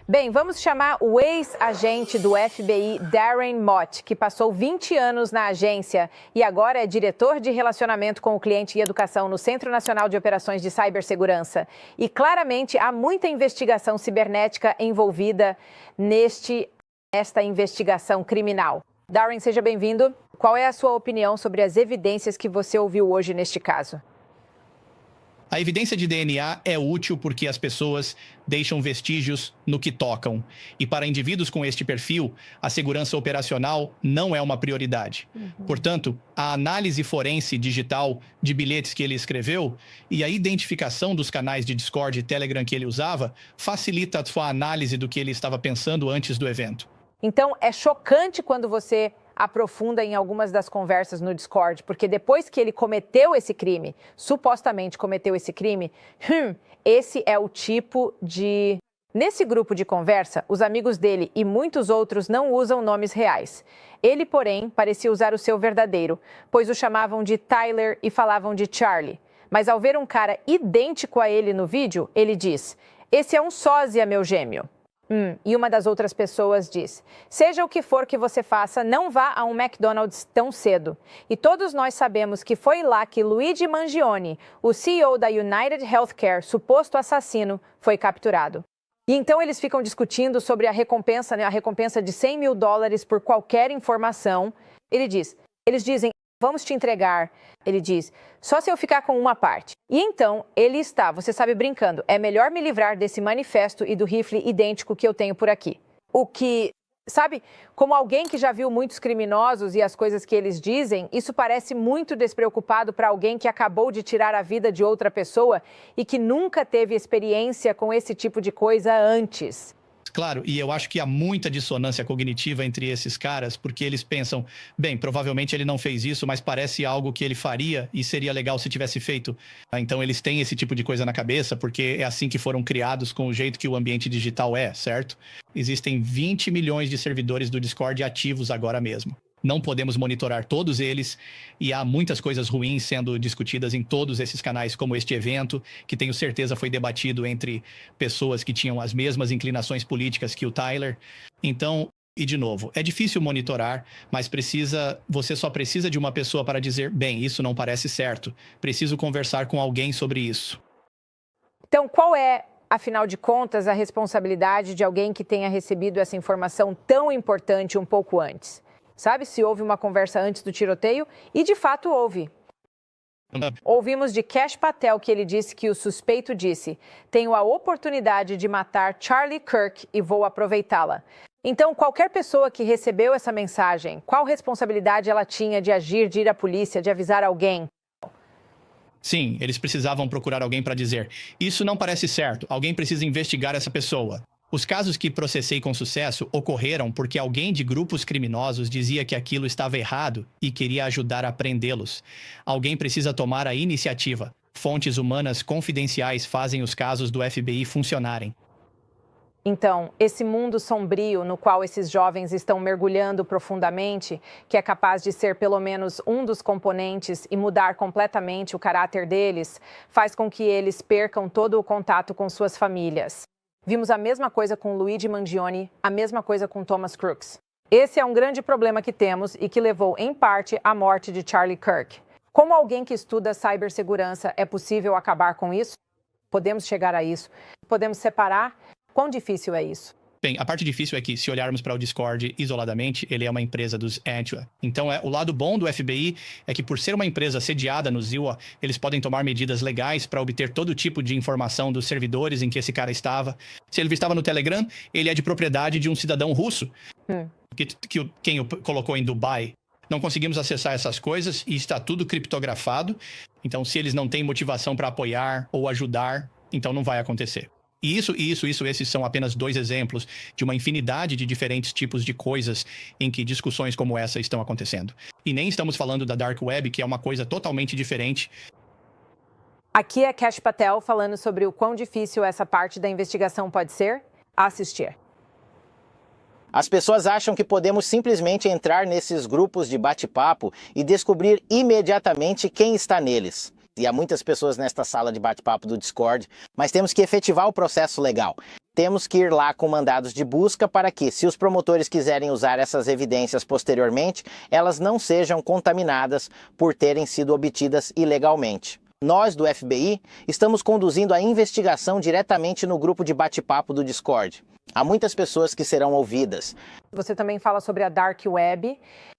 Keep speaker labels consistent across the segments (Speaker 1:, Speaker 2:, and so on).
Speaker 1: Bem, vamos chamar o ex-agente do FBI, Darren Mott, que passou 20 anos na agência e agora é diretor de relacionamento com o cliente e educação no Centro Nacional de Operações de Cibersegurança. E claramente há muita investigação cibernética envolvida nesta investigação criminal. Darren, seja bem-vindo. Qual é a sua opinião sobre as evidências que você ouviu hoje neste caso?
Speaker 2: A evidência de DNA é útil porque as pessoas deixam vestígios no que tocam. E para indivíduos com este perfil, a segurança operacional não é uma prioridade. Portanto, a análise forense digital de bilhetes que ele escreveu e a identificação dos canais de Discord e Telegram que ele usava facilita a sua análise do que ele estava pensando antes do evento.
Speaker 1: Então, é chocante quando você aprofunda em algumas das conversas no Discord, porque depois que ele cometeu esse crime, supostamente cometeu esse crime, esse é o tipo de... Nesse grupo de conversa, os amigos dele e muitos outros não usam nomes reais. Ele, porém, parecia usar o seu verdadeiro, pois o chamavam de Tyler e falavam de Charlie. Mas ao ver um cara idêntico a ele no vídeo, ele diz: "Esse é um sósia, meu gêmeo." E uma das outras pessoas diz: "Seja o que for que você faça, não vá a um McDonald's tão cedo." E todos nós sabemos que foi lá que Luigi Mangione, o CEO da United Healthcare, suposto assassino, foi capturado. E então eles ficam discutindo sobre a recompensa, a recompensa de $100 mil por qualquer informação. Eles dizem: "Vamos te entregar." Ele diz: "Só se eu ficar com uma parte." E então ele está, você sabe, brincando: "É melhor me livrar desse manifesto e do rifle idêntico que eu tenho por aqui." O que, sabe, como alguém que já viu muitos criminosos e as coisas que eles dizem, isso parece muito despreocupado para alguém que acabou de tirar a vida de outra pessoa e que nunca teve experiência com esse tipo de coisa antes.
Speaker 2: Claro, e eu acho que há muita dissonância cognitiva entre esses caras, porque eles pensam, bem, provavelmente ele não fez isso, mas parece algo que ele faria e seria legal se tivesse feito. Então eles têm esse tipo de coisa na cabeça, porque é assim que foram criados, com o jeito que o ambiente digital é, certo? Existem 20 milhões de servidores do Discord ativos agora mesmo. Não podemos monitorar todos eles e há muitas coisas ruins sendo discutidas em todos esses canais, como este evento, que tenho certeza foi debatido entre pessoas que tinham as mesmas inclinações políticas que o Tyler. Então, e de novo, é difícil monitorar, mas você só precisa de uma pessoa para dizer, bem, isso não parece certo. Preciso conversar com alguém sobre isso.
Speaker 1: Então, qual é, afinal de contas, a responsabilidade de alguém que tenha recebido essa informação tão importante um pouco antes? Sabe se houve uma conversa antes do tiroteio? E de fato houve. Ouvimos de Kash Patel que ele disse que o suspeito disse: "Tenho a oportunidade de matar Charlie Kirk e vou aproveitá-la." Então, qualquer pessoa que recebeu essa mensagem, qual responsabilidade ela tinha de agir, de ir à polícia, de avisar alguém?
Speaker 2: Sim, eles precisavam procurar alguém para dizer, isso não parece certo, alguém precisa investigar essa pessoa. Os casos que processei com sucesso ocorreram porque alguém de grupos criminosos dizia que aquilo estava errado e queria ajudar a prendê-los. Alguém precisa tomar a iniciativa. Fontes humanas confidenciais fazem os casos do FBI funcionarem.
Speaker 1: Então, esse mundo sombrio no qual esses jovens estão mergulhando profundamente, que é capaz de ser pelo menos um dos componentes e mudar completamente o caráter deles, faz com que eles percam todo o contato com suas famílias. Vimos a mesma coisa com Luigi Mangione, a mesma coisa com Thomas Crooks. Esse é um grande problema que temos e que levou, em parte, à morte de Charlie Kirk. Como alguém que estuda cibersegurança, é possível acabar com isso? Podemos chegar a isso? Podemos separar? Quão difícil é isso?
Speaker 2: Bem, a parte difícil é que, se olharmos para o Discord isoladamente, ele é uma empresa dos Antua. Então, o lado bom do FBI é que, por ser uma empresa sediada no ZIWA, eles podem tomar medidas legais para obter todo tipo de informação dos servidores em que esse cara estava. Se ele estava no Telegram, ele é de propriedade de um cidadão russo, quem o colocou em Dubai. Não conseguimos acessar essas coisas e está tudo criptografado. Então, se eles não têm motivação para apoiar ou ajudar, então não vai acontecer. E esses são apenas 2 exemplos de uma infinidade de diferentes tipos de coisas em que discussões como essa estão acontecendo. E nem estamos falando da Dark Web, que é uma coisa totalmente diferente.
Speaker 1: Aqui é Kash Patel falando sobre o quão difícil essa parte da investigação pode ser. A assistir.
Speaker 3: As pessoas acham que podemos simplesmente entrar nesses grupos de bate-papo e descobrir imediatamente quem está neles. E há muitas pessoas nesta sala de bate-papo do Discord, mas temos que efetivar o processo legal. temos que ir lá com mandados de busca para que, se os promotores quiserem usar essas evidências posteriormente, elas não sejam contaminadas por terem sido obtidas ilegalmente. Nós, do FBI, estamos conduzindo a investigação diretamente no grupo de bate-papo do Discord. Há muitas pessoas que serão ouvidas.
Speaker 1: Você também fala sobre a Dark Web,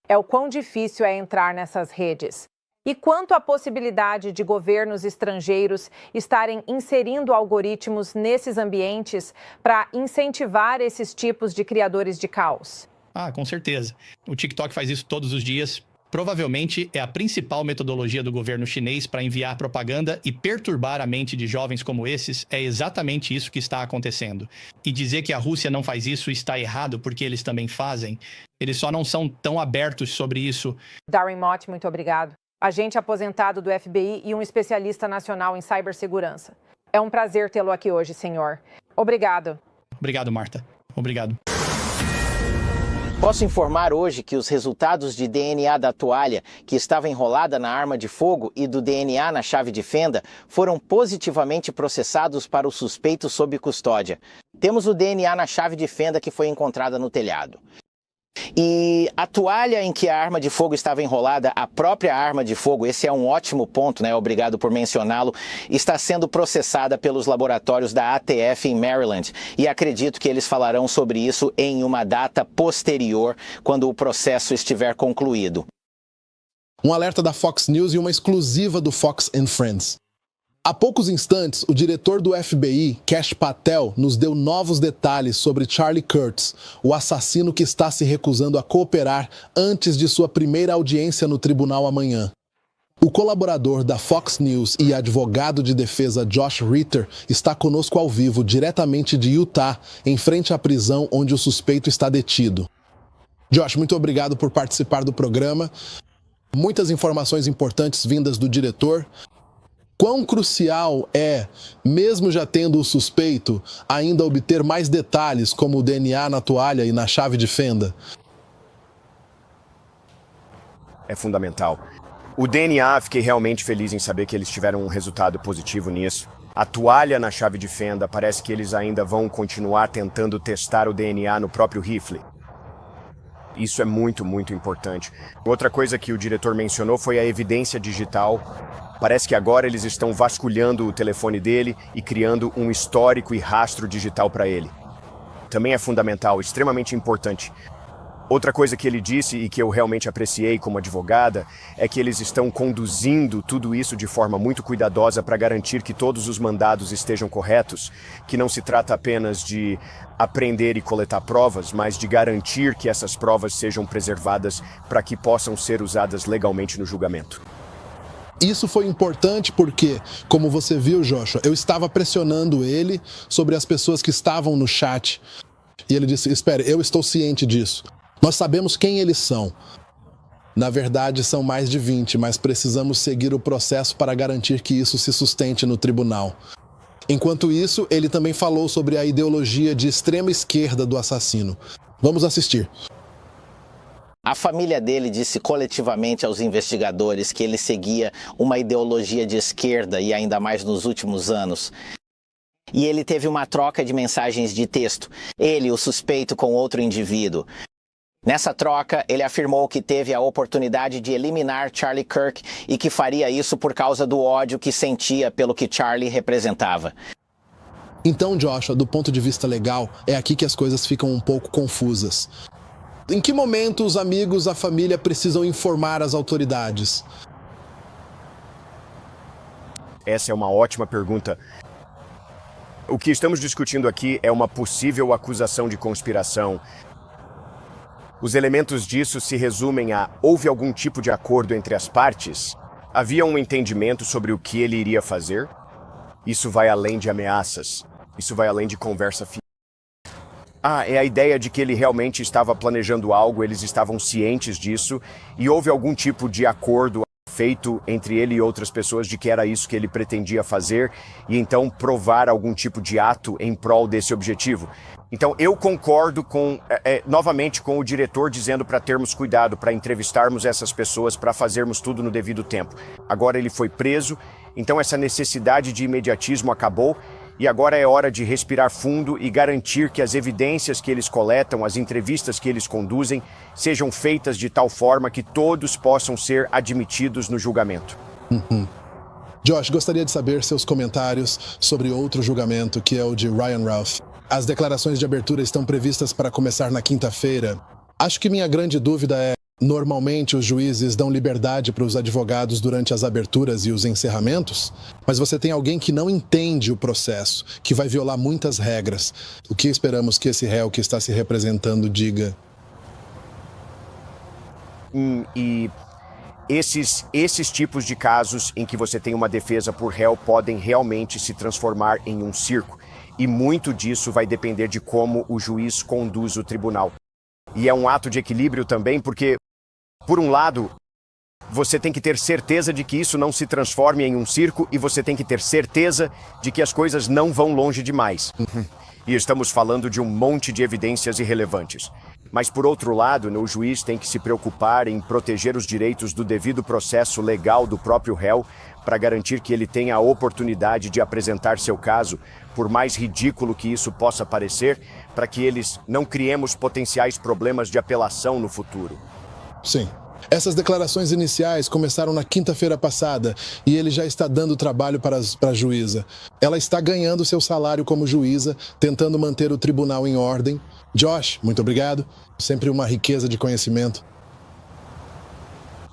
Speaker 1: o quão difícil é entrar nessas redes. E quanto à possibilidade de governos estrangeiros estarem inserindo algoritmos nesses ambientes para incentivar esses tipos de criadores de caos?
Speaker 2: Com certeza. O TikTok faz isso todos os dias. Provavelmente é a principal metodologia do governo chinês para enviar propaganda e perturbar a mente de jovens como esses. É exatamente isso que está acontecendo. E dizer que a Rússia não faz isso está errado, porque eles também fazem. Eles só não são tão abertos sobre isso.
Speaker 1: Darren Mott, muito obrigado. Agente aposentado do FBI e um especialista nacional em cibersegurança. É um prazer tê-lo aqui hoje, senhor. Obrigado.
Speaker 2: Obrigado, Marta. Obrigado.
Speaker 3: Posso informar hoje que os resultados de DNA da toalha que estava enrolada na arma de fogo e do DNA na chave de fenda foram positivamente processados para o suspeito sob custódia. Temos o DNA na chave de fenda que foi encontrada no telhado. E a toalha em que a arma de fogo estava enrolada, a própria arma de fogo, esse é um ótimo ponto, né? Obrigado por mencioná-lo, está sendo processada pelos laboratórios da ATF em Maryland. E acredito que eles falarão sobre isso em uma data posterior, quando o processo estiver concluído.
Speaker 4: Um alerta da Fox News e uma exclusiva do Fox and Friends. Há poucos instantes, o diretor do FBI, Kash Patel, nos deu novos detalhes sobre Charlie Kurtz, o assassino que está se recusando a cooperar antes de sua primeira audiência no tribunal amanhã. O colaborador da Fox News e advogado de defesa Josh Ritter está conosco ao vivo, diretamente de Utah, em frente à prisão onde o suspeito está detido. Josh, muito obrigado por participar do programa. Muitas informações importantes vindas do diretor. Quão crucial é, mesmo já tendo o suspeito, ainda obter mais detalhes, como o DNA na toalha e na chave de fenda?
Speaker 5: É fundamental. O DNA, fiquei realmente feliz em saber que eles tiveram um resultado positivo nisso. A toalha na chave de fenda, parece que eles ainda vão continuar tentando testar o DNA no próprio rifle. Isso é muito, muito importante. Outra coisa que o diretor mencionou foi a evidência digital. Parece que agora eles estão vasculhando o telefone dele e criando um histórico e rastro digital para ele. Também é fundamental, extremamente importante. Outra coisa que ele disse e que eu realmente apreciei como advogada é que eles estão conduzindo tudo isso de forma muito cuidadosa para garantir que todos os mandados estejam corretos, que não se trata apenas de aprender e coletar provas, mas de garantir que essas provas sejam preservadas para que possam ser usadas legalmente no julgamento.
Speaker 4: Isso foi importante porque, como você viu, Joshua, eu estava pressionando ele sobre as pessoas que estavam no chat. E ele disse, espere, eu estou ciente disso. Nós sabemos quem eles são. Na verdade, são mais de 20, mas precisamos seguir o processo para garantir que isso se sustente no tribunal. Enquanto isso, ele também falou sobre a ideologia de extrema esquerda do assassino. Vamos assistir.
Speaker 3: A família dele disse coletivamente aos investigadores que ele seguia uma ideologia de esquerda e ainda mais nos últimos anos. E ele teve uma troca de mensagens de texto, ele, o suspeito, com outro indivíduo. Nessa troca, ele afirmou que teve a oportunidade de eliminar Charlie Kirk e que faria isso por causa do ódio que sentia pelo que Charlie representava.
Speaker 4: Então, Joshua, do ponto de vista legal, é aqui que as coisas ficam um pouco confusas. Em que momento os amigos, a família precisam informar as autoridades?
Speaker 5: Essa é uma ótima pergunta. O que estamos discutindo aqui é uma possível acusação de conspiração. Os elementos disso se resumem a: houve algum tipo de acordo entre as partes? Havia um entendimento sobre o que ele iria fazer? Isso vai além de ameaças. Isso vai além de conversa fiada. É a ideia de que ele realmente estava planejando algo, eles estavam cientes disso, e houve algum tipo de acordo feito entre ele e outras pessoas de que era isso que ele pretendia fazer, e então provar algum tipo de ato em prol desse objetivo. Então eu concordo novamente com o diretor dizendo para termos cuidado, para entrevistarmos essas pessoas, para fazermos tudo no devido tempo. Agora ele foi preso, então essa necessidade de imediatismo acabou, E agora é hora de respirar fundo e garantir que as evidências que eles coletam, as entrevistas que eles conduzem, sejam feitas de tal forma que todos possam ser admitidos no julgamento.
Speaker 4: Josh, gostaria de saber seus comentários sobre outro julgamento, que é o de Ryan Ralph. As declarações de abertura estão previstas para começar na quinta-feira. Acho que minha grande dúvida é: normalmente os juízes dão liberdade para os advogados durante as aberturas e os encerramentos, mas você tem alguém que não entende o processo, que vai violar muitas regras. O que esperamos que esse réu que está se representando diga?
Speaker 5: E esses tipos de casos em que você tem uma defesa por réu podem realmente se transformar em um circo. E muito disso vai depender de como o juiz conduz o tribunal. E é um ato de equilíbrio também, porque, por um lado, você tem que ter certeza de que isso não se transforme em um circo e você tem que ter certeza de que as coisas não vão longe demais. E estamos falando de um monte de evidências irrelevantes. Mas, por outro lado, o juiz tem que se preocupar em proteger os direitos do devido processo legal do próprio réu para garantir que ele tenha a oportunidade de apresentar seu caso, por mais ridículo que isso possa parecer, para que eles não criemos potenciais problemas de apelação no futuro.
Speaker 4: Sim. Essas declarações iniciais começaram na quinta-feira passada e ele já está dando trabalho para a juíza. Ela está ganhando seu salário como juíza, tentando manter o tribunal em ordem. Josh, muito obrigado. Sempre uma riqueza de conhecimento.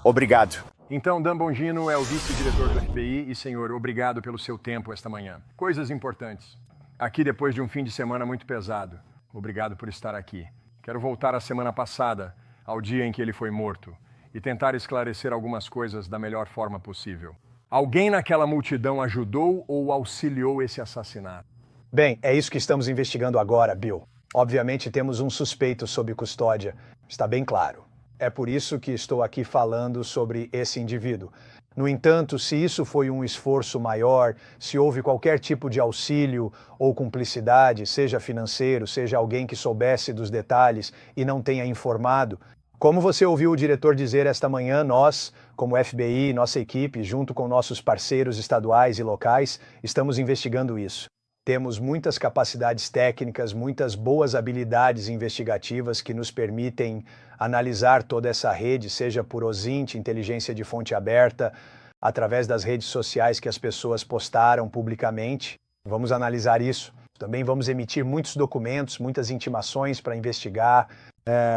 Speaker 5: Obrigado.
Speaker 6: Então, Dan Bongino é o vice-diretor do FBI e, senhor, obrigado pelo seu tempo esta manhã. Coisas importantes. Aqui depois de um fim de semana muito pesado. Obrigado por estar aqui. Quero voltar à semana passada, ao dia em que ele foi morto, e tentar esclarecer algumas coisas da melhor forma possível. Alguém naquela multidão ajudou ou auxiliou esse assassinato?
Speaker 7: Bem, é isso que estamos investigando agora, Bill. Obviamente temos um suspeito sob custódia, está bem claro. É por isso que estou aqui falando sobre esse indivíduo. No entanto, se isso foi um esforço maior, se houve qualquer tipo de auxílio ou cumplicidade, seja financeiro, seja alguém que soubesse dos detalhes e não tenha informado, como você ouviu o diretor dizer esta manhã, nós, como FBI, nossa equipe, junto com nossos parceiros estaduais e locais, estamos investigando isso. Temos muitas capacidades técnicas, muitas boas habilidades investigativas que nos permitem analisar toda essa rede, seja por OSINT, inteligência de fonte aberta, através das redes sociais que as pessoas postaram publicamente. Vamos analisar isso. Também vamos emitir muitos documentos, muitas intimações para investigar,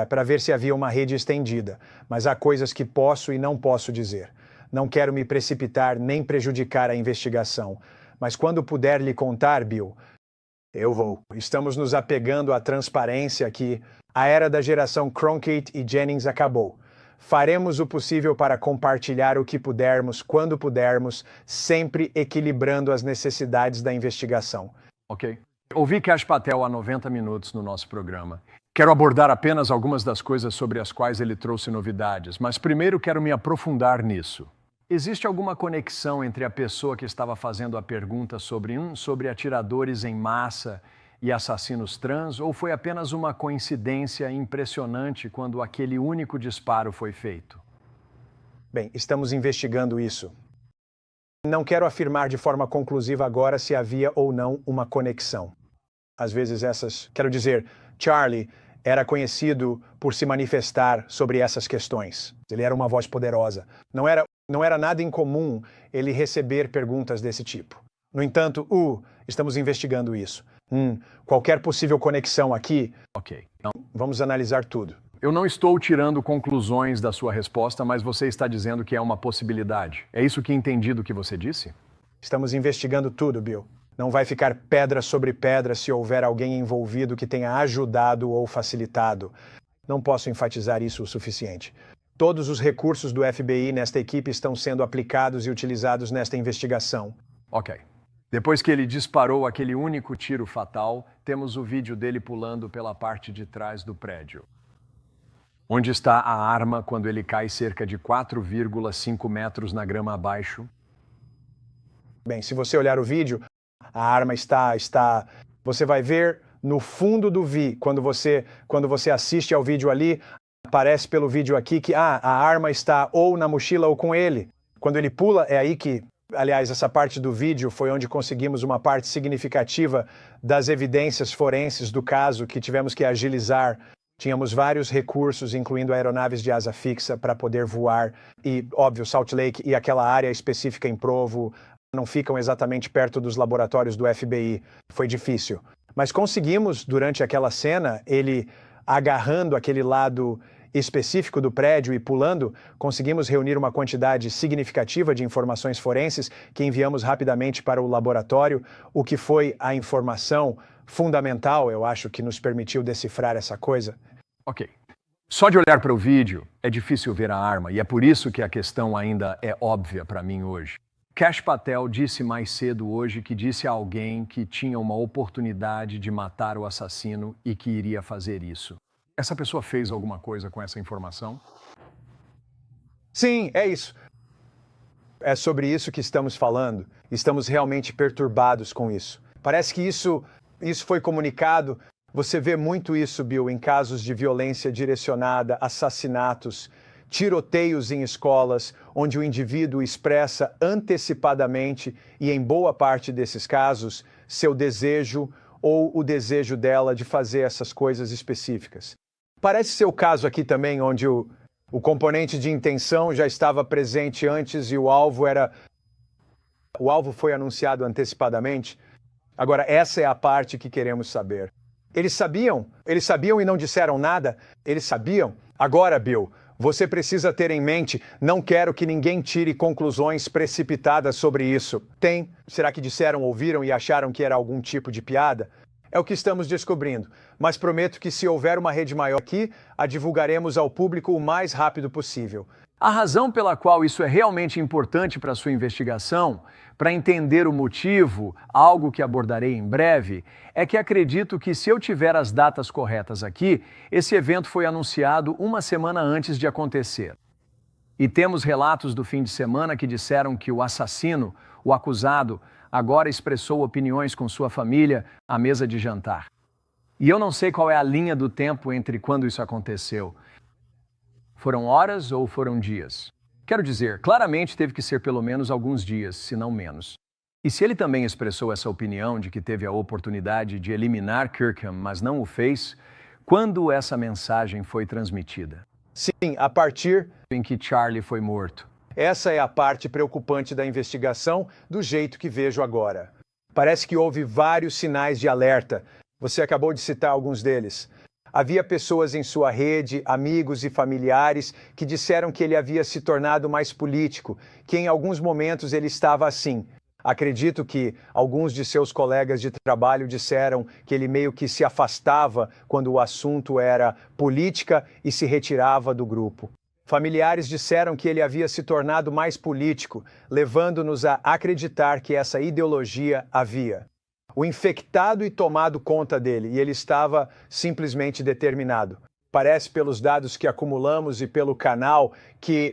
Speaker 7: para ver se havia uma rede estendida. Mas há coisas que posso e não posso dizer. Não quero me precipitar nem prejudicar a investigação. Mas quando puder lhe contar, Bill, eu vou. Estamos nos apegando à transparência aqui. A era da geração Cronkite e Jennings acabou. Faremos o possível para compartilhar o que pudermos, quando pudermos, sempre equilibrando as necessidades da investigação.
Speaker 6: Ok. Ouvi Kash Patel há 90 minutos no nosso programa. Quero abordar apenas algumas das coisas sobre as quais ele trouxe novidades, mas primeiro quero me aprofundar nisso. Existe alguma conexão entre a pessoa que estava fazendo a pergunta sobre atiradores em massa e assassinos trans, ou foi apenas uma coincidência impressionante quando aquele único disparo foi feito?
Speaker 7: Bem, estamos investigando isso. Não quero afirmar de forma conclusiva agora se havia ou não uma conexão. Às vezes quero dizer, Charlie era conhecido por se manifestar sobre essas questões. Ele era uma voz poderosa. Não era nada incomum ele receber perguntas desse tipo. No entanto, estamos investigando isso. Qualquer possível conexão aqui,
Speaker 6: Ok.
Speaker 7: vamos analisar tudo.
Speaker 6: Eu não estou tirando conclusões da sua resposta, mas você está dizendo que é uma possibilidade. É isso que entendi do que você disse?
Speaker 7: Estamos investigando tudo, Bill. Não vai ficar pedra sobre pedra se houver alguém envolvido que tenha ajudado ou facilitado. Não posso enfatizar isso o suficiente. Todos os recursos do FBI nesta equipe estão sendo aplicados e utilizados nesta investigação.
Speaker 6: Ok. Depois que ele disparou aquele único tiro fatal, temos o vídeo dele pulando pela parte de trás do prédio. Onde está a arma quando ele cai cerca de 4,5 metros na grama abaixo?
Speaker 7: Bem, se você olhar o vídeo, a arma está... Você vai ver no fundo do quando você assiste ao vídeo ali, aparece pelo vídeo aqui que a arma está ou na mochila ou com ele. Quando ele pula, é aí que Aliás, essa parte do vídeo foi onde conseguimos uma parte significativa das evidências forenses do caso que tivemos que agilizar. Tínhamos vários recursos, incluindo aeronaves de asa fixa, para poder voar. E, óbvio, Salt Lake e aquela área específica em Provo não ficam exatamente perto dos laboratórios do FBI. Foi difícil. Mas conseguimos, durante aquela cena, ele agarrando aquele lado específico do prédio e pulando, conseguimos reunir uma quantidade significativa de informações forenses que enviamos rapidamente para o laboratório, o que foi a informação fundamental, eu acho, que nos permitiu decifrar essa coisa.
Speaker 6: Ok. Só de olhar para o vídeo, é difícil ver a arma, e é por isso que a questão ainda é óbvia para mim hoje. Kash Patel disse mais cedo hoje que disse a alguém que tinha uma oportunidade de matar o assassino e que iria fazer isso. Essa pessoa fez alguma coisa com essa informação?
Speaker 7: Sim, é isso. É sobre isso que estamos falando. Estamos realmente perturbados com isso. Parece que isso foi comunicado. Você vê muito isso, Bill, em casos de violência direcionada, assassinatos, tiroteios em escolas, onde o indivíduo expressa antecipadamente, e em boa parte desses casos, seu desejo ou o desejo dela de fazer essas coisas específicas. Parece ser o caso aqui também, onde o componente de intenção já estava presente antes e o alvo foi anunciado antecipadamente. Agora, essa é a parte que queremos saber. Eles sabiam e não disseram nada? Eles sabiam? Agora, Bill, você precisa ter em mente, não quero que ninguém tire conclusões precipitadas sobre isso. Tem? Será que disseram, ouviram e acharam que era algum tipo de piada? É o que estamos descobrindo, mas prometo que se houver uma rede maior aqui, a divulgaremos ao público o mais rápido possível.
Speaker 6: A razão pela qual isso é realmente importante para a sua investigação, para entender o motivo, algo que abordarei em breve, é que acredito que se eu tiver as datas corretas aqui, esse evento foi anunciado uma semana antes de acontecer. E temos relatos do fim de semana que disseram que o assassino, o acusado, agora expressou opiniões com sua família à mesa de jantar. E eu não sei qual é a linha do tempo entre quando isso aconteceu. Foram horas ou foram dias? Quero dizer, claramente teve que ser pelo menos alguns dias, se não menos. E se ele também expressou essa opinião de que teve a oportunidade de eliminar Kirkham, mas não o fez, quando essa mensagem foi transmitida?
Speaker 7: Sim, a partir
Speaker 6: em que Charlie foi morto.
Speaker 7: Essa é a parte preocupante da investigação, do jeito que vejo agora. Parece que houve vários sinais de alerta. Você acabou de citar alguns deles. Havia pessoas em sua rede, amigos e familiares, que disseram que ele havia se tornado mais político, que em alguns momentos ele estava assim. Acredito que alguns de seus colegas de trabalho disseram que ele meio que se afastava quando o assunto era política e se retirava do grupo. Familiares disseram que ele havia se tornado mais político, levando-nos a acreditar que essa ideologia havia o infectado e tomado conta dele, e ele estava simplesmente determinado. Parece pelos dados que acumulamos e pelo canal que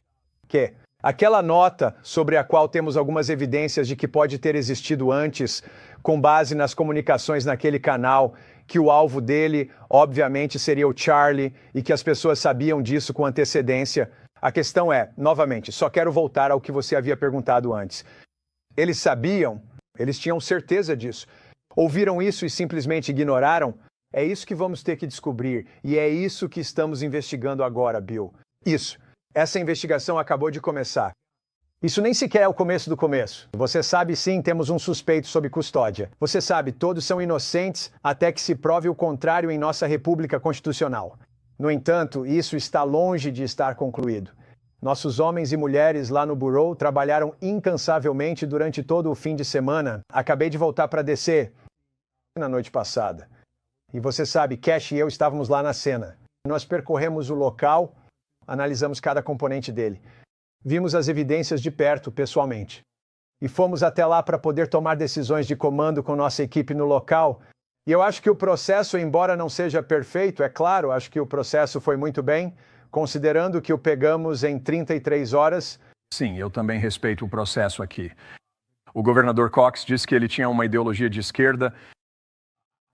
Speaker 7: aquela nota sobre a qual temos algumas evidências de que pode ter existido antes, com base nas comunicações naquele canal, que o alvo dele, obviamente, seria o Charlie e que as pessoas sabiam disso com antecedência. A questão é, novamente, só quero voltar ao que você havia perguntado antes. Eles sabiam? Eles tinham certeza disso. Ouviram isso e simplesmente ignoraram? É isso que vamos ter que descobrir, e é isso que estamos investigando agora, Bill. Isso. Essa investigação acabou de começar. Isso nem sequer é o começo do começo. Você sabe, sim, temos um suspeito sob custódia. Você sabe, todos são inocentes até que se prove o contrário em nossa República Constitucional. No entanto, isso está longe de estar concluído. Nossos homens e mulheres lá no Bureau trabalharam incansavelmente durante todo o fim de semana. Acabei de voltar para DC na noite passada. E você sabe, Cash e eu estávamos lá na cena. Nós percorremos o local, analisamos cada componente dele. Vimos as evidências de perto, pessoalmente. E fomos até lá para poder tomar decisões de comando com nossa equipe no local. E eu acho que o processo, embora não seja perfeito, é claro, acho que o processo foi muito bem, considerando que o pegamos em 33 horas.
Speaker 6: Sim, eu também respeito o processo aqui. O governador Cox disse que ele tinha uma ideologia de esquerda.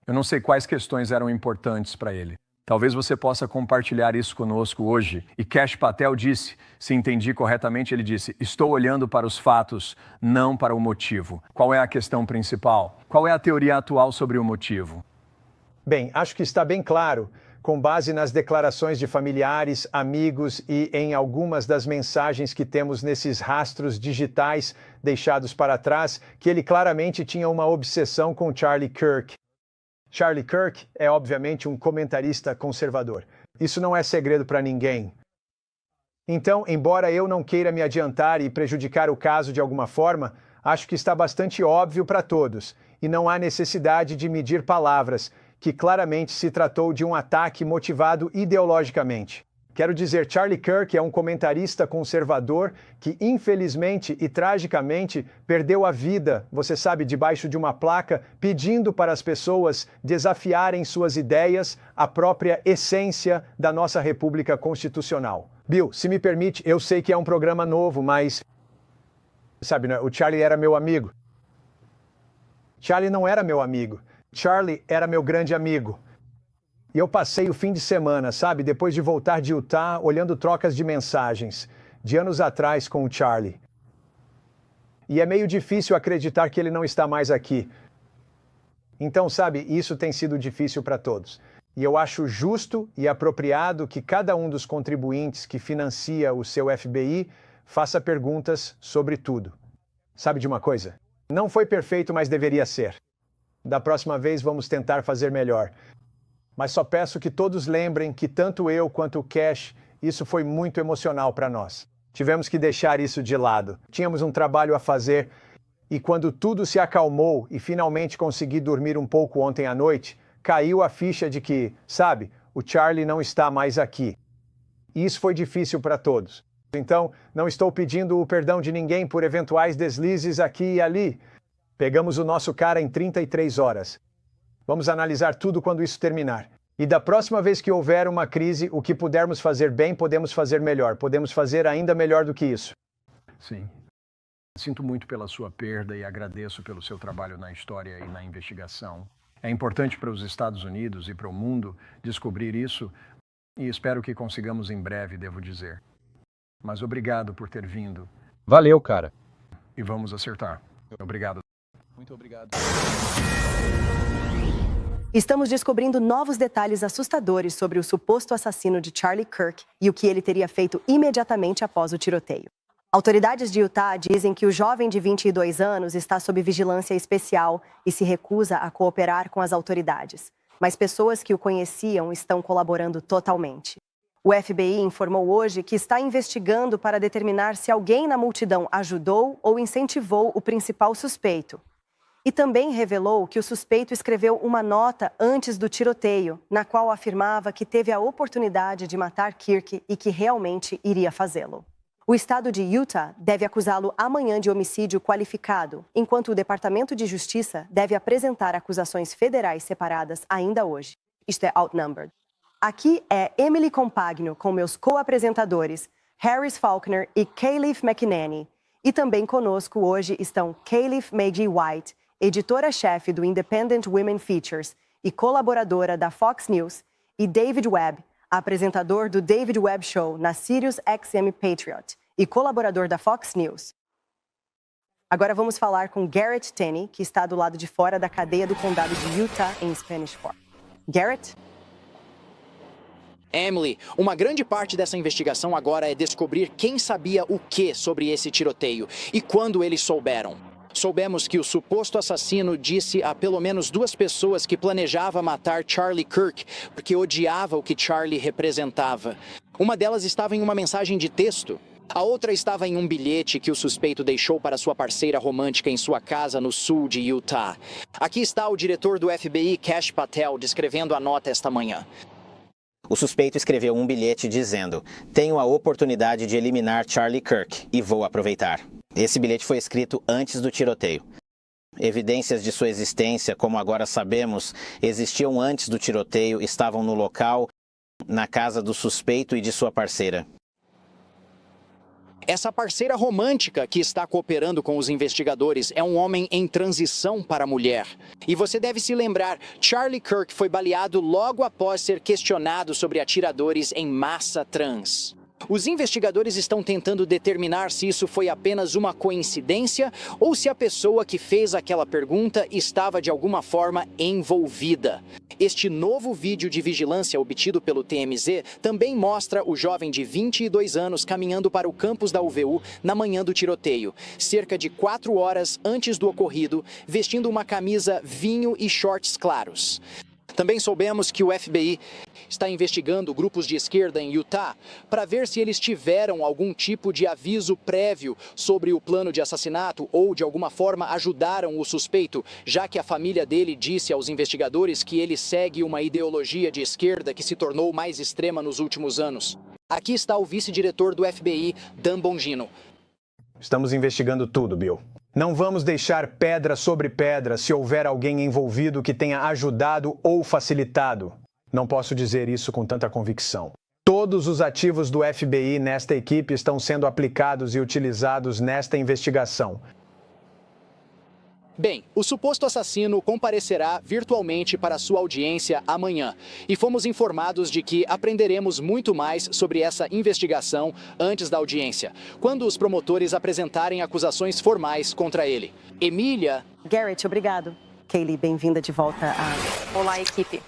Speaker 6: Eu não sei quais questões eram importantes para ele. Talvez você possa compartilhar isso conosco hoje. E Kash Patel disse, se entendi corretamente, ele disse: estou olhando para os fatos, não para o motivo. Qual é a questão principal? Qual é a teoria atual sobre o motivo?
Speaker 7: Bem, acho que está bem claro, com base nas declarações de familiares, amigos e em algumas das mensagens que temos nesses rastros digitais deixados para trás, que ele claramente tinha uma obsessão com Charlie Kirk. Charlie Kirk é, obviamente, um comentarista conservador. Isso não é segredo para ninguém. Então, embora eu não queira me adiantar e prejudicar o caso de alguma forma, acho que está bastante óbvio para todos, e não há necessidade de medir palavras, que claramente se tratou de um ataque motivado ideologicamente. Quero dizer, Charlie Kirk é um comentarista conservador que, infelizmente e tragicamente, perdeu a vida, você sabe, debaixo de uma placa, pedindo para as pessoas desafiarem suas ideias, a própria essência da nossa República Constitucional. Bill, se me permite, eu sei que é um programa novo, mas... sabe, né? O Charlie era meu amigo. Charlie não era meu amigo. Charlie era meu grande amigo. E eu passei o fim de semana, sabe, depois de voltar de Utah, olhando trocas de mensagens, de anos atrás com o Charlie. E é meio difícil acreditar que ele não está mais aqui. Então, sabe, isso tem sido difícil para todos. E eu acho justo e apropriado que cada um dos contribuintes que financia o seu FBI faça perguntas sobre tudo. Sabe de uma coisa? Não foi perfeito, mas deveria ser. Da próxima vez vamos tentar fazer melhor. Mas só peço que todos lembrem que tanto eu quanto o Kash, isso foi muito emocional para nós. Tivemos que deixar isso de lado. Tínhamos um trabalho a fazer e quando tudo se acalmou e finalmente consegui dormir um pouco ontem à noite, caiu a ficha de que, sabe, o Charlie não está mais aqui. E isso foi difícil para todos. Então, não estou pedindo o perdão de ninguém por eventuais deslizes aqui e ali. Pegamos o nosso cara em 33 horas. Vamos analisar tudo quando isso terminar. E da próxima vez que houver uma crise, o que pudermos fazer bem, podemos fazer melhor. Podemos fazer ainda melhor do que isso.
Speaker 6: Sim. Sinto muito pela sua perda e agradeço pelo seu trabalho na história e na investigação. É importante para os Estados Unidos e para o mundo descobrir isso e espero que consigamos em breve, devo dizer. Mas obrigado por ter vindo.
Speaker 8: Valeu, cara.
Speaker 6: E vamos acertar. Obrigado.
Speaker 8: Muito obrigado.
Speaker 9: Estamos descobrindo novos detalhes assustadores sobre o suposto assassino de Charlie Kirk e o que ele teria feito imediatamente após o tiroteio. Autoridades de Utah dizem que o jovem de 22 anos está sob vigilância especial e se recusa a cooperar com as autoridades. Mas pessoas que o conheciam estão colaborando totalmente. O FBI informou hoje que está investigando para determinar se alguém na multidão ajudou ou incentivou o principal suspeito. E também revelou que o suspeito escreveu uma nota antes do tiroteio, na qual afirmava que teve a oportunidade de matar Kirk e que realmente iria fazê-lo. O estado de Utah deve acusá-lo amanhã de homicídio qualificado, enquanto o Departamento de Justiça deve apresentar acusações federais separadas ainda hoje. Isto é Outnumbered. Aqui é Emily Compagno com meus co-apresentadores, Harris Faulkner e Kayleigh McEnany. E também conosco hoje estão Kayleigh Maggie White, editora-chefe do Independent Women Features e colaboradora da Fox News, e David Webb, apresentador do David Webb Show na Sirius XM Patriot e colaborador da Fox News. Agora vamos falar com Garrett Tenney, que está do lado de fora da cadeia do condado de Utah, em Spanish Fork. Garrett?
Speaker 10: Emily, uma grande parte dessa investigação agora é descobrir quem sabia o que sobre esse tiroteio e quando eles souberam. Soubemos que o suposto assassino disse a pelo menos 2 pessoas que planejava matar Charlie Kirk porque odiava o que Charlie representava. Uma delas estava em uma mensagem de texto. A outra estava em um bilhete que o suspeito deixou para sua parceira romântica em sua casa no sul de Utah. Aqui está o diretor do FBI, Kash Patel, descrevendo a nota esta manhã.
Speaker 3: O suspeito escreveu um bilhete dizendo: "Tenho a oportunidade de eliminar Charlie Kirk e vou aproveitar." Esse bilhete foi escrito antes do tiroteio. Evidências de sua existência, como agora sabemos, existiam antes do tiroteio, estavam no local, na casa do suspeito e de sua parceira.
Speaker 10: Essa parceira romântica que está cooperando com os investigadores é um homem em transição para mulher. E você deve se lembrar, Charlie Kirk foi baleado logo após ser questionado sobre atiradores em massa trans. Os investigadores estão tentando determinar se isso foi apenas uma coincidência ou se a pessoa que fez aquela pergunta estava de alguma forma envolvida. Este novo vídeo de vigilância obtido pelo TMZ também mostra o jovem de 22 anos caminhando para o campus da UVU na manhã do tiroteio, cerca de 4 horas antes do ocorrido, vestindo uma camisa vinho e shorts claros. Também soubemos que o FBI está investigando grupos de esquerda em Utah para ver se eles tiveram algum tipo de aviso prévio sobre o plano de assassinato ou, de alguma forma, ajudaram o suspeito, já que a família dele disse aos investigadores que ele segue uma ideologia de esquerda que se tornou mais extrema nos últimos anos. Aqui está o vice-diretor do FBI, Dan Bongino.
Speaker 7: Estamos investigando tudo, Bill. Não vamos deixar pedra sobre pedra se houver alguém envolvido que tenha ajudado ou facilitado. Não posso dizer isso com tanta convicção. Todos os ativos do FBI nesta equipe estão sendo aplicados e utilizados nesta investigação.
Speaker 10: Bem, o suposto assassino comparecerá virtualmente para sua audiência amanhã. E fomos informados de que aprenderemos muito mais sobre essa investigação antes da audiência, quando os promotores apresentarem acusações formais contra ele. Emília...
Speaker 9: Garrett, obrigado. Kaylee, bem-vinda de volta a...
Speaker 11: Olá, equipe.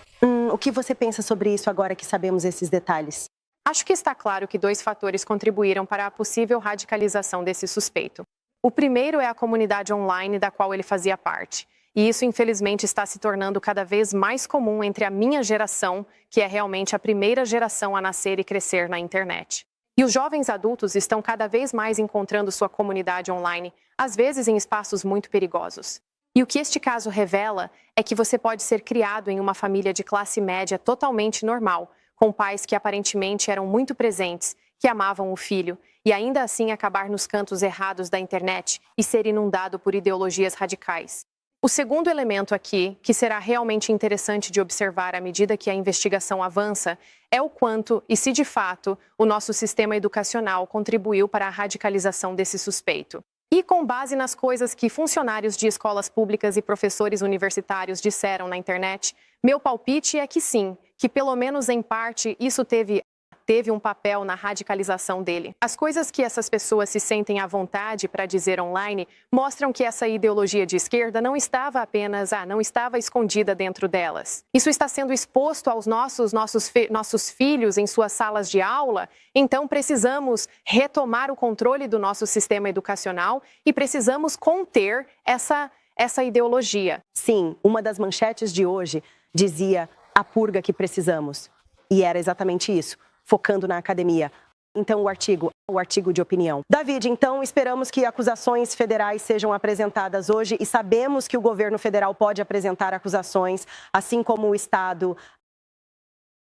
Speaker 9: O que você pensa sobre isso agora que sabemos esses detalhes?
Speaker 11: Acho que está claro que 2 fatores contribuíram para a possível radicalização desse suspeito. O primeiro é a comunidade online da qual ele fazia parte. E isso, infelizmente, está se tornando cada vez mais comum entre a minha geração, que é realmente a primeira geração a nascer e crescer na internet. E os jovens adultos estão cada vez mais encontrando sua comunidade online, às vezes em espaços muito perigosos. E o que este caso revela é que você pode ser criado em uma família de classe média totalmente normal, com pais que aparentemente eram muito presentes, que amavam o filho, e ainda assim acabar nos cantos errados da internet e ser inundado por ideologias radicais. O segundo elemento aqui, que será realmente interessante de observar à medida que a investigação avança, é o quanto e se de fato o nosso sistema educacional contribuiu para a radicalização desse suspeito. E com base nas coisas que funcionários de escolas públicas e professores universitários disseram na internet, meu palpite é que sim, que pelo menos em parte isso teve um papel na radicalização dele. As coisas que essas pessoas se sentem à vontade para dizer online mostram que essa ideologia de esquerda não estava apenas, não estava escondida dentro delas. Isso está sendo exposto aos nossos filhos em suas salas de aula, então precisamos retomar o controle do nosso sistema educacional e precisamos conter essa ideologia.
Speaker 9: Sim, uma das manchetes de hoje dizia a purga que precisamos. E era exatamente isso. Focando na academia. Então, o artigo de opinião. David, então, esperamos que acusações federais sejam apresentadas hoje e sabemos que o governo federal pode apresentar acusações, assim como o Estado.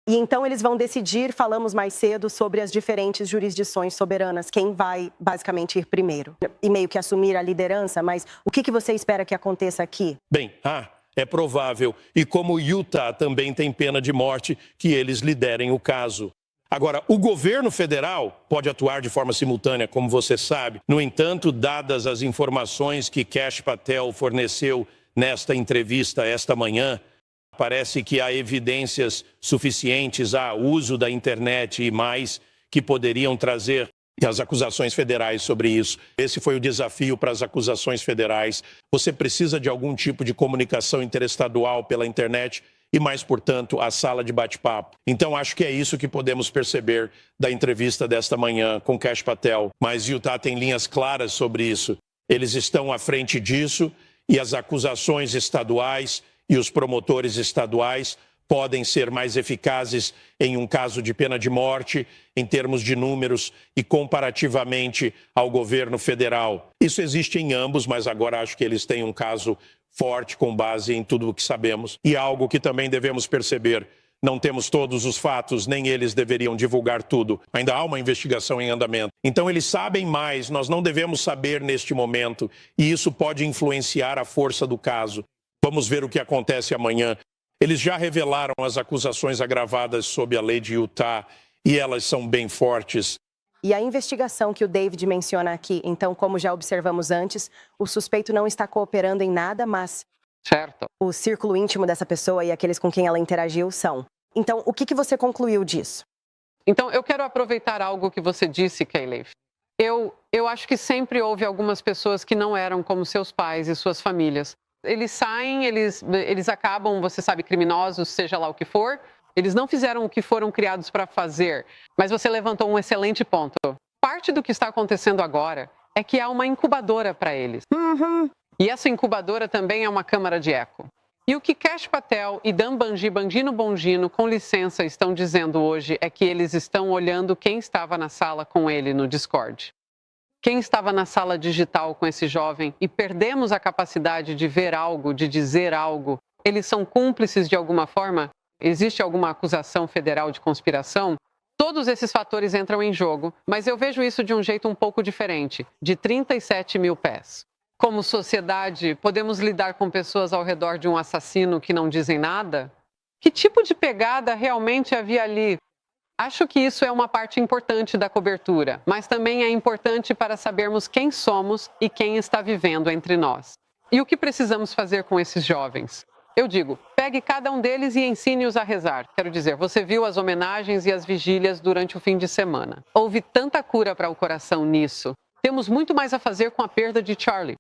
Speaker 9: E então eles vão decidir, falamos mais cedo, sobre as diferentes jurisdições soberanas, quem vai basicamente ir primeiro. E meio que assumir a liderança, mas o que você espera que aconteça aqui?
Speaker 12: Bem, é provável. E como Utah também tem pena de morte, que eles liderem o caso. Agora, o governo federal pode atuar de forma simultânea, como você sabe. No entanto, dadas as informações que Kash Patel forneceu nesta entrevista esta manhã, parece que há evidências suficientes, há uso da internet e mais que poderiam trazer as acusações federais sobre isso. Esse foi o desafio para as acusações federais. Você precisa de algum tipo de comunicação interestadual pela internet e mais, portanto, a sala de bate-papo. Então, acho que é isso que podemos perceber da entrevista desta manhã com Kash Patel. Mas Utah tem linhas claras sobre isso. Eles estão à frente disso e as acusações estaduais e os promotores estaduais podem ser mais eficazes em um caso de pena de morte, em termos de números e comparativamente ao governo federal. Isso existe em ambos, mas agora acho que eles têm um caso forte com base em tudo o que sabemos. E algo que também devemos perceber, não temos todos os fatos, nem eles deveriam divulgar tudo. Ainda há uma investigação em andamento. Então eles sabem mais, nós não devemos saber neste momento, e isso pode influenciar a força do caso. Vamos ver o que acontece amanhã. Eles já revelaram as acusações agravadas sob a lei de Utah, e elas são bem fortes.
Speaker 9: E a investigação que o David menciona aqui, então, como já observamos antes, o suspeito não está cooperando em nada, mas
Speaker 13: certo.
Speaker 9: O círculo íntimo dessa pessoa e aqueles com quem ela interagiu são. Então, o que você concluiu disso?
Speaker 13: Então, eu quero aproveitar algo que você disse, Kayleigh. Eu acho que sempre houve algumas pessoas que não eram como seus pais e suas famílias. Eles saem, eles acabam, você sabe, criminosos, seja lá o que for. Eles não fizeram o que foram criados para fazer, mas você levantou um excelente ponto. Parte do que está acontecendo agora é que há uma incubadora para eles. E essa incubadora também é uma câmara de eco. E o que Kash Patel e Dan Bongino Bongino, com licença, estão dizendo hoje é que eles estão olhando quem estava na sala com ele no Discord. Quem estava na sala digital com esse jovem e perdemos a capacidade de ver algo, de dizer algo. Eles são cúmplices de alguma forma? Existe alguma acusação federal de conspiração? Todos esses fatores entram em jogo, mas eu vejo isso de um jeito um pouco diferente, de 37 mil pés. Como sociedade, podemos lidar com pessoas ao redor de um assassino que não dizem nada? Que tipo de pegada realmente havia ali? Acho que isso é uma parte importante da cobertura, mas também é importante para sabermos quem somos e quem está vivendo entre nós. E o que precisamos fazer com esses jovens? Eu digo, pegue cada um deles e ensine-os a rezar. Quero dizer, você viu as homenagens e as vigílias durante o fim de semana. Houve tanta cura para o coração nisso. Temos muito mais a fazer com a perda de Charlie.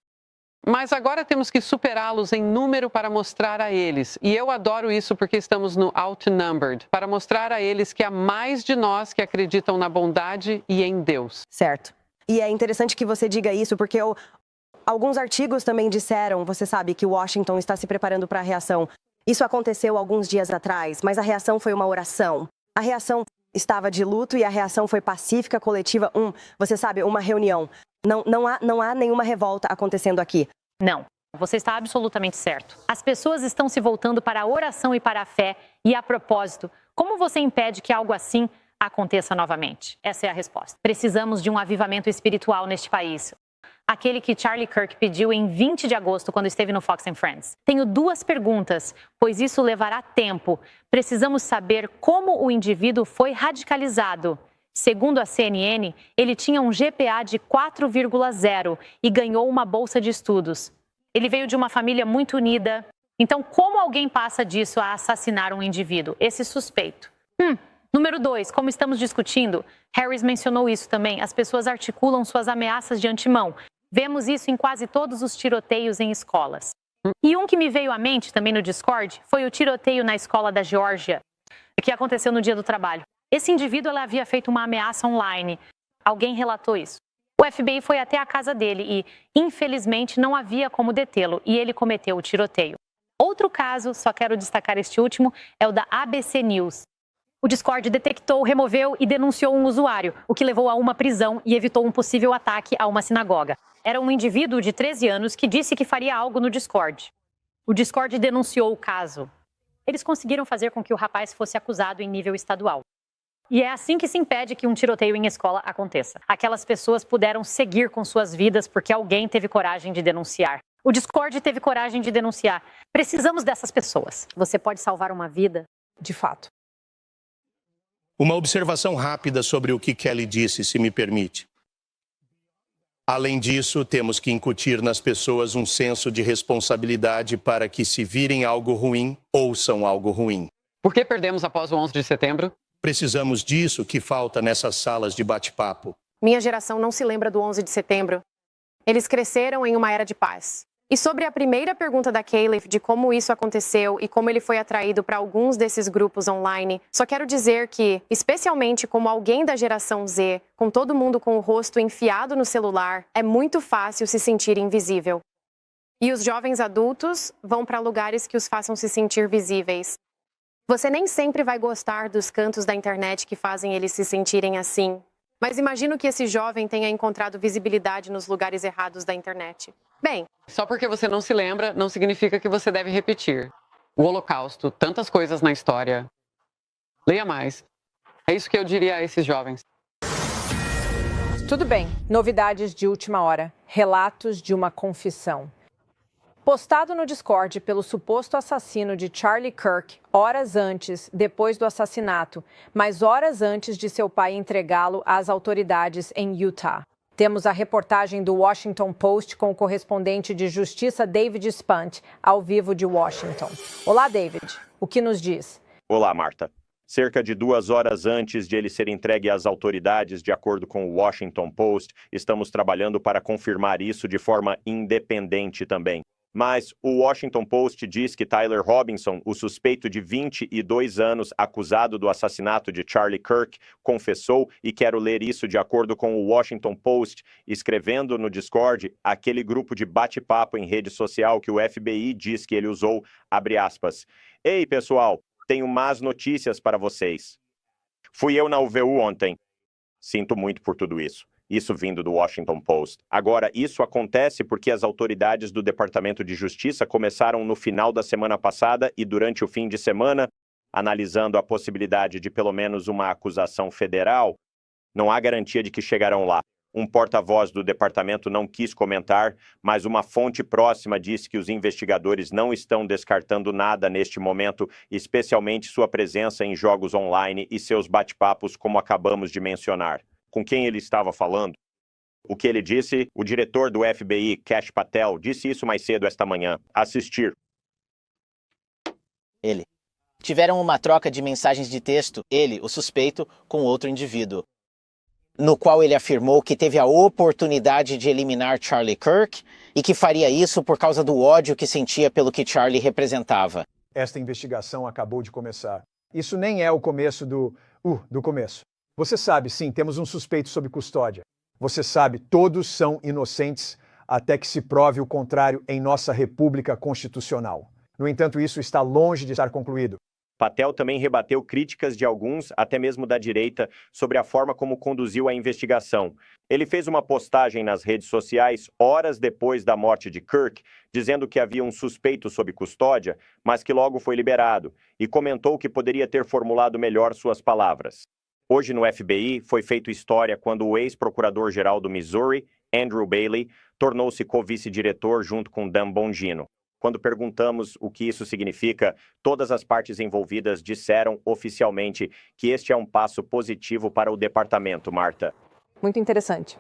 Speaker 13: Mas agora temos que superá-los em número para mostrar a eles. E eu adoro isso porque estamos no Outnumbered, para mostrar a eles que há mais de nós que acreditam na bondade e em Deus.
Speaker 9: Certo. E é interessante que você diga isso porque alguns artigos também disseram, você sabe, que Washington está se preparando para a reação. Isso aconteceu alguns dias atrás, mas a reação foi uma oração. A reação estava de luto e a reação foi pacífica, coletiva, você sabe, uma reunião. Não há nenhuma revolta acontecendo aqui.
Speaker 14: Não, você está absolutamente certo. As pessoas estão se voltando para a oração e para a fé. E, a propósito, como você impede que algo assim aconteça novamente? Essa é a resposta. Precisamos de um avivamento espiritual neste país. Aquele que Charlie Kirk pediu em 20 de agosto, quando esteve no Fox and Friends. Tenho 2 perguntas, pois isso levará tempo. Precisamos saber como o indivíduo foi radicalizado. Segundo a CNN, ele tinha um GPA de 4,0 e ganhou uma bolsa de estudos. Ele veio de uma família muito unida. Então, como alguém passa disso a assassinar um indivíduo? Esse suspeito. Número 2, como estamos discutindo, Harris mencionou isso também, as pessoas articulam suas ameaças de antemão. Vemos isso em quase todos os tiroteios em escolas. E um que me veio à mente também no Discord foi o tiroteio na escola da Geórgia, que aconteceu no Dia do Trabalho. Esse indivíduo havia feito uma ameaça online. Alguém relatou isso. O FBI foi até a casa dele e, infelizmente, não havia como detê-lo e ele cometeu o tiroteio. Outro caso, só quero destacar este último, é o da ABC News. O Discord detectou, removeu e denunciou um usuário, o que levou a uma prisão e evitou um possível ataque a uma sinagoga. Era um indivíduo de 13 anos que disse que faria algo no Discord. O Discord denunciou o caso. Eles conseguiram fazer com que o rapaz fosse acusado em nível estadual. E é assim que se impede que um tiroteio em escola aconteça. Aquelas pessoas puderam seguir com suas vidas porque alguém teve coragem de denunciar. O Discord teve coragem de denunciar. Precisamos dessas pessoas. Você pode salvar uma vida?
Speaker 1: De fato.
Speaker 12: Uma observação rápida sobre o que Kelly disse, se me permite. Além disso, temos que incutir nas pessoas um senso de responsabilidade para que, se virem algo ruim, ouçam algo ruim.
Speaker 13: Por que perdemos após o 11 de setembro?
Speaker 12: Precisamos disso que falta nessas salas de bate-papo.
Speaker 11: Minha geração não se lembra do 11 de setembro. Eles cresceram em uma era de paz. E sobre a primeira pergunta da Kayleigh de como isso aconteceu e como ele foi atraído para alguns desses grupos online, só quero dizer que, especialmente como alguém da geração Z, com todo mundo com o rosto enfiado no celular, é muito fácil se sentir invisível. E os jovens adultos vão para lugares que os façam se sentir visíveis. Você nem sempre vai gostar dos cantos da internet que fazem eles se sentirem assim. Mas imagino que esse jovem tenha encontrado visibilidade nos lugares errados da internet. Bem...
Speaker 13: Só porque você não se lembra, não significa que você deve repetir. O Holocausto, tantas coisas na história. Leia mais. É isso que eu diria a esses jovens.
Speaker 1: Tudo bem. Novidades de última hora. Relatos de uma confissão. Postado no Discord pelo suposto assassino de Charlie Kirk, horas antes, depois do assassinato, mas horas antes de seu pai entregá-lo às autoridades em Utah. Temos a reportagem do Washington Post com o correspondente de justiça David Spunt, ao vivo de Washington. Olá, David. O que nos diz?
Speaker 15: Olá, Marta. Cerca de 2 horas antes de ele ser entregue às autoridades, de acordo com o Washington Post, estamos trabalhando para confirmar isso de forma independente também. Mas o Washington Post diz que Tyler Robinson, o suspeito de 22 anos acusado do assassinato de Charlie Kirk, confessou, e quero ler isso de acordo com o Washington Post, escrevendo no Discord, aquele grupo de bate-papo em rede social que o FBI diz que ele usou, abre aspas. Ei, pessoal, tenho más notícias para vocês. Fui eu na UVU ontem. Sinto muito por tudo isso. Isso vindo do Washington Post. Agora, isso acontece porque as autoridades do Departamento de Justiça começaram no final da semana passada e durante o fim de semana, analisando a possibilidade de pelo menos uma acusação federal. Não há garantia de que chegarão lá. Um porta-voz do departamento não quis comentar, mas uma fonte próxima disse que os investigadores não estão descartando nada neste momento, especialmente sua presença em jogos online e seus bate-papos, como acabamos de mencionar. Com quem ele estava falando? O que ele disse? O diretor do FBI, Kash Patel, disse isso mais cedo esta manhã. Assistir.
Speaker 3: Ele. Tiveram uma troca de mensagens de texto, ele, o suspeito, com outro indivíduo, no qual ele afirmou que teve a oportunidade de eliminar Charlie Kirk e que faria isso por causa do ódio que sentia pelo que Charlie representava.
Speaker 7: Esta investigação acabou de começar. Isso nem é o começo do começo. Você sabe, sim, temos um suspeito sob custódia. Você sabe, todos são inocentes até que se prove o contrário em nossa República Constitucional. No entanto, isso está longe de estar concluído.
Speaker 15: Patel também rebateu críticas de alguns, até mesmo da direita, sobre a forma como conduziu a investigação. Ele fez uma postagem nas redes sociais horas depois da morte de Kirk, dizendo que havia um suspeito sob custódia, mas que logo foi liberado, e comentou que poderia ter formulado melhor suas palavras. Hoje no FBI foi feita história quando o ex-procurador-geral do Missouri, Andrew Bailey, tornou-se co-vice-diretor junto com Dan Bongino. Quando perguntamos o que isso significa, todas as partes envolvidas disseram oficialmente que este é um passo positivo para o departamento, Marta.
Speaker 1: Muito interessante.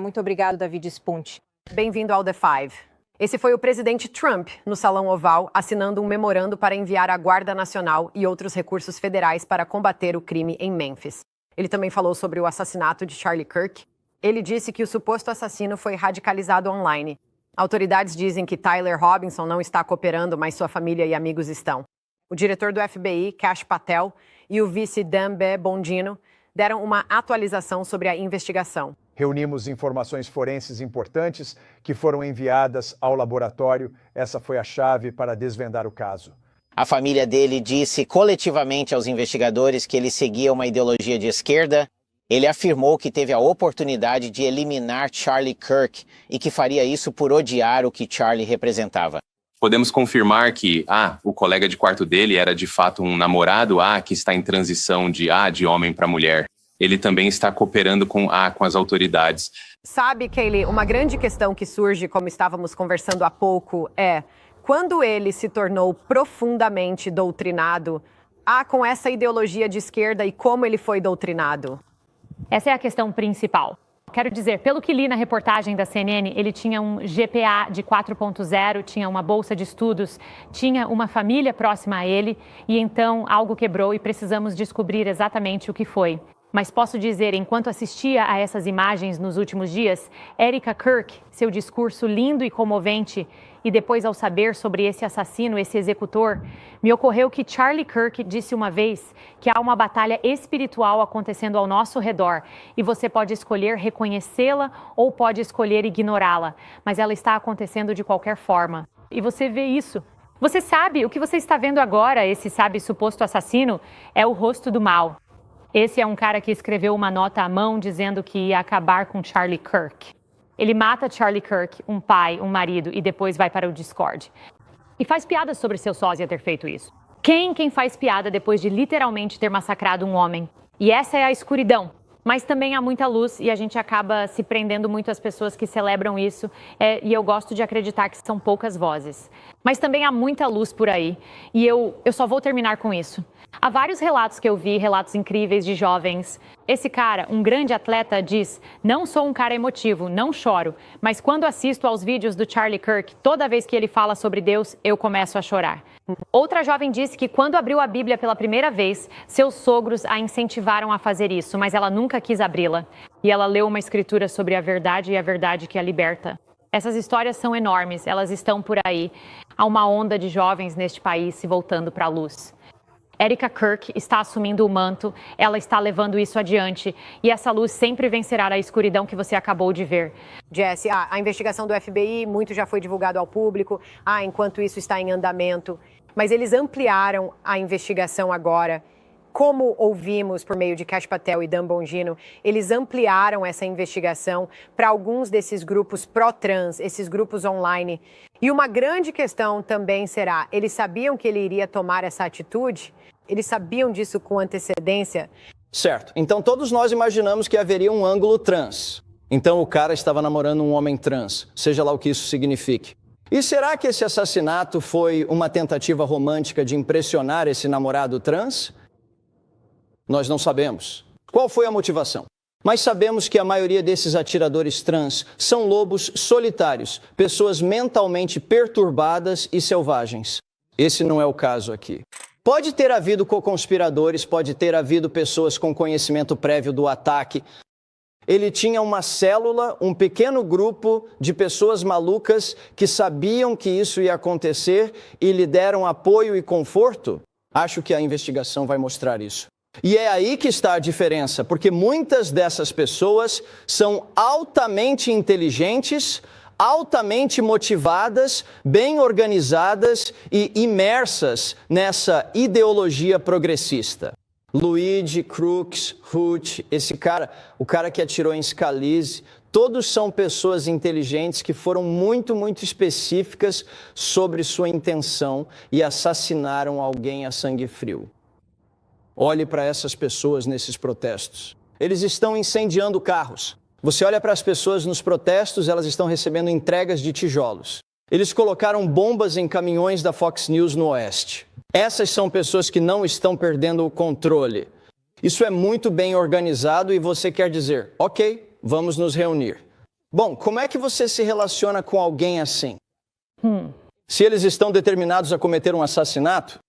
Speaker 1: Muito obrigado, David Spunt.
Speaker 16: Bem-vindo ao The Five. Esse foi o presidente Trump, no Salão Oval, assinando um memorando para enviar a Guarda Nacional e outros recursos federais para combater o crime em Memphis. Ele também falou sobre o assassinato de Charlie Kirk. Ele disse que o suposto assassino foi radicalizado online. Autoridades dizem que Tyler Robinson não está cooperando, mas sua família e amigos estão. O diretor do FBI, Kash Patel, e o vice Dan Bongino deram uma atualização sobre a investigação.
Speaker 7: Reunimos informações forenses importantes que foram enviadas ao laboratório. Essa foi a chave para desvendar o caso.
Speaker 3: A família dele disse coletivamente aos investigadores que ele seguia uma ideologia de esquerda. Ele afirmou que teve a oportunidade de eliminar Charlie Kirk e que faria isso por odiar o que Charlie representava.
Speaker 17: Podemos confirmar que o colega de quarto dele era de fato um namorado que está em transição de homem para mulher. Ele também está cooperando com as autoridades.
Speaker 16: Sabe, Kaylee, uma grande questão que surge, como estávamos conversando há pouco, é quando ele se tornou profundamente doutrinado, com essa ideologia de esquerda e como ele foi doutrinado?
Speaker 14: Essa é a questão principal. Quero dizer, pelo que li na reportagem da CNN, ele tinha um GPA de 4.0, tinha uma bolsa de estudos, tinha uma família próxima a ele e então algo quebrou e precisamos descobrir exatamente o que foi. Mas posso dizer, enquanto assistia a essas imagens nos últimos dias, Erika Kirk, seu discurso lindo e comovente, e depois ao saber sobre esse assassino, esse executor, me ocorreu que Charlie Kirk disse uma vez que há uma batalha espiritual acontecendo ao nosso redor e você pode escolher reconhecê-la ou pode escolher ignorá-la, mas ela está acontecendo de qualquer forma. E você vê isso. Você sabe, o que você está vendo agora, esse suposto assassino, é o rosto do mal. Esse é um cara que escreveu uma nota à mão dizendo que ia acabar com Charlie Kirk. Ele mata Charlie Kirk, um pai, um marido, e depois vai para o Discord. E faz piada sobre seu sósia ter feito isso. Quem faz piada depois de literalmente ter massacrado um homem? E essa é a escuridão. Mas também há muita luz e a gente acaba se prendendo muito às pessoas que celebram isso, e eu gosto de acreditar que são poucas vozes. Mas também há muita luz por aí e eu só vou terminar com isso. Há vários relatos que eu vi, relatos incríveis de jovens. Esse cara, um grande atleta, diz: não sou um cara emotivo, não choro, mas quando assisto aos vídeos do Charlie Kirk, toda vez que ele fala sobre Deus, eu começo a chorar. Outra jovem disse que quando abriu a Bíblia pela primeira vez, seus sogros a incentivaram a fazer isso, mas ela nunca quis abri-la. E ela leu uma escritura sobre a verdade e a verdade que a liberta. Essas histórias são enormes, elas estão por aí. Há uma onda de jovens neste país se voltando para a luz. Erica Kirk está assumindo o manto, ela está levando isso adiante e essa luz sempre vencerá a escuridão que você acabou de ver.
Speaker 16: Jesse, a investigação do FBI, muito já foi divulgado ao público, enquanto isso está em andamento, mas eles ampliaram a investigação agora. Como ouvimos por meio de Kash Patel e Dan Bongino, eles ampliaram essa investigação para alguns desses grupos pró-trans, esses grupos online. E uma grande questão também será, eles sabiam que ele iria tomar essa atitude? Eles sabiam disso com antecedência?
Speaker 18: Certo. Então todos nós imaginamos que haveria um ângulo trans. Então o cara estava namorando um homem trans, seja lá o que isso signifique. E será que esse assassinato foi uma tentativa romântica de impressionar esse namorado trans? Nós não sabemos. Qual foi a motivação? Mas sabemos que a maioria desses atiradores trans são lobos solitários, pessoas mentalmente perturbadas e selvagens. Esse não é o caso aqui. Pode ter havido co-conspiradores, pode ter havido pessoas com conhecimento prévio do ataque. Ele tinha uma célula, um pequeno grupo de pessoas malucas que sabiam que isso ia acontecer e lhe deram apoio e conforto. Acho que a investigação vai mostrar isso. E é aí que está a diferença, porque muitas dessas pessoas são altamente inteligentes, altamente motivadas, bem organizadas e imersas nessa ideologia progressista. Luigi, Crooks, Hooch, esse cara, o cara que atirou em Scalise, todos são pessoas inteligentes que foram muito específicas sobre sua intenção e assassinaram alguém a sangue frio. Olhe para essas pessoas nesses protestos. Eles estão incendiando carros. Você olha para as pessoas nos protestos, elas estão recebendo entregas de tijolos. Eles colocaram bombas em caminhões da Fox News no Oeste. Essas são pessoas que não estão perdendo o controle. Isso é muito bem organizado e você quer dizer, ok, vamos nos reunir. Bom, como é que você se relaciona com alguém assim? Se eles estão determinados a cometer um assassinato?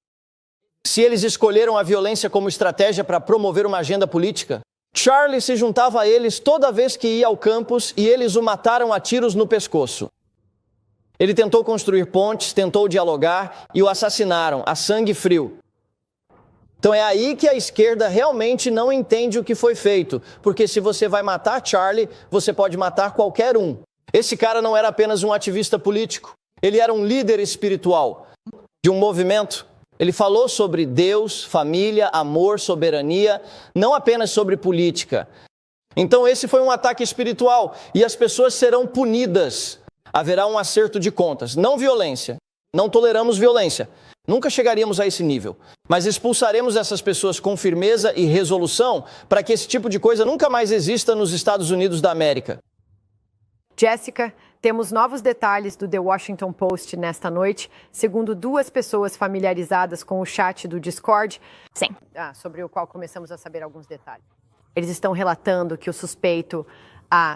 Speaker 18: Se eles escolheram a violência como estratégia para promover uma agenda política? Charlie se juntava a eles toda vez que ia ao campus e eles o mataram a tiros no pescoço. Ele tentou construir pontes, tentou dialogar e o assassinaram a sangue frio. Então é aí que a esquerda realmente não entende o que foi feito, porque se você vai matar Charlie, você pode matar qualquer um. Esse cara não era apenas um ativista político, ele era um líder espiritual de um movimento. Ele falou sobre Deus, família, amor, soberania, não apenas sobre política. Então esse foi um ataque espiritual e as pessoas serão punidas. Haverá um acerto de contas, não violência. Não toleramos violência. Nunca chegaríamos a esse nível. Mas expulsaremos essas pessoas com firmeza e resolução para que esse tipo de coisa nunca mais exista nos Estados Unidos da América.
Speaker 16: Jéssica, temos novos detalhes do The Washington Post nesta noite, segundo duas pessoas familiarizadas com o chat do Discord.
Speaker 14: Sim.
Speaker 16: Sobre o qual começamos a saber alguns detalhes. Eles estão relatando que o suspeito,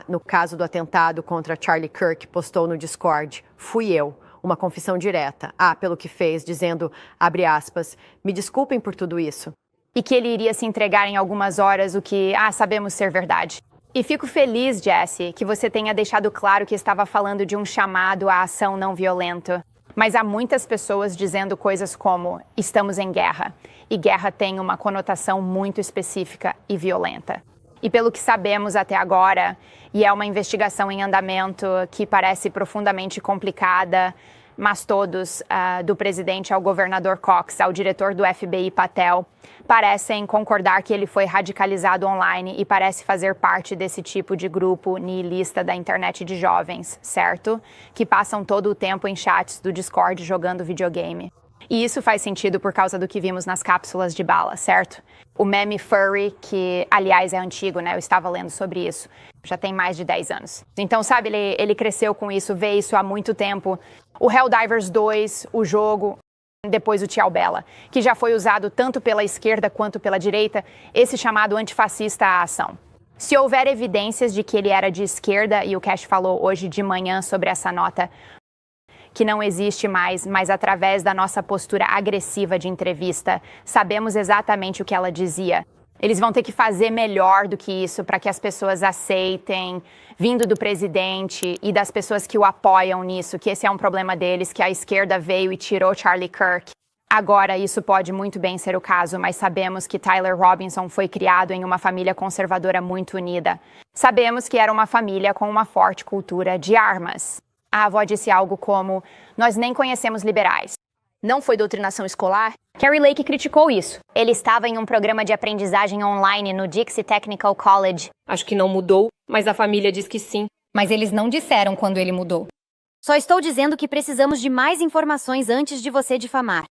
Speaker 16: no caso do atentado contra Charlie Kirk, postou no Discord, fui eu, uma confissão direta, pelo que fez, dizendo, abre aspas, me desculpem por tudo isso.
Speaker 19: E que ele iria se entregar em algumas horas, o que, sabemos ser verdade. E fico feliz, Jesse, que você tenha deixado claro que estava falando de um chamado à ação não violenta. Mas há muitas pessoas dizendo coisas como, estamos em guerra. E guerra tem uma conotação muito específica e violenta. E pelo que sabemos até agora, e é uma investigação em andamento que parece profundamente complicada, mas todos, do presidente ao governador Cox, ao diretor do FBI Patel, parecem concordar que ele foi radicalizado online e parece fazer parte desse tipo de grupo nihilista da internet de jovens, certo? Que passam todo o tempo em chats do Discord jogando videogame. E isso faz sentido por causa do que vimos nas cápsulas de bala, certo? O meme furry, que aliás é antigo, né? Eu estava lendo sobre isso. Já tem mais de 10 anos. Então, sabe, ele cresceu com isso, vê isso há muito tempo. O Helldivers 2, o jogo, depois o Tchau Bela, que já foi usado tanto pela esquerda quanto pela direita, esse chamado antifascista à ação. Se houver evidências de que ele era de esquerda, e o Cash falou hoje de manhã sobre essa nota, que não existe mais, mas através da nossa postura agressiva de entrevista, sabemos exatamente o que ela dizia. Eles vão ter que fazer melhor do que isso para que as pessoas aceitem, vindo do presidente e das pessoas que o apoiam nisso, que esse é um problema deles, que a esquerda veio e tirou Charlie Kirk. Agora, isso pode muito bem ser o caso, mas sabemos que Tyler Robinson foi criado em uma família conservadora muito unida. Sabemos que era uma família com uma forte cultura de armas. A avó disse algo como, nós nem conhecemos liberais. Não foi doutrinação escolar?
Speaker 14: Carrie Lake criticou isso. Ele estava em um programa de aprendizagem online no Dixie Technical College.
Speaker 20: Acho que não mudou, mas a família diz que sim.
Speaker 21: Mas eles não disseram quando ele mudou.
Speaker 22: Só estou dizendo que precisamos de mais informações antes de você difamar.